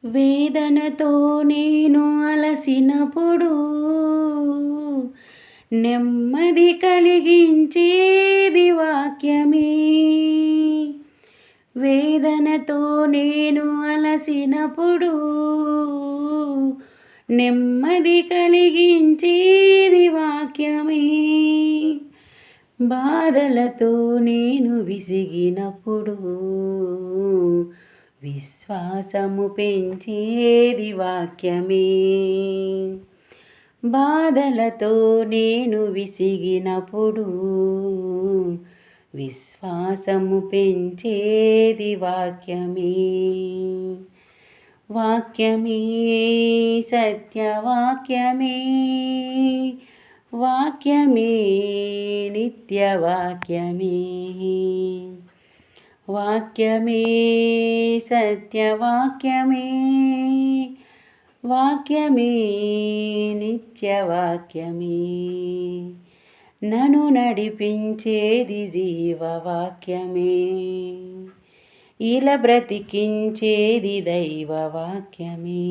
వేదనతో నేను అలసినప్పుడు నెమ్మది కలిగించేది వాక్యమే. వేదనతో నేను అలసినప్పుడు నెమ్మది కలిగించేది వాక్యమే. బాధలతో నేను విసిగినప్పుడు విశ్వాసము పెంచేది వాక్యమే. బాధలతో నేను విసిగినప్పుడు విశ్వాసము పెంచేది వాక్యమే. వాక్యమే సత్యవాక్యమే, వాక్యమే నిత్యవాక్యమే. వాక్యమే సత్యవాక్యమే, వాక్యమే నిత్యవాక్యమే. నన్ను నడిపించేది జీవవాక్యమే, ఇలా బ్రతికించేది దైవవాక్యమే.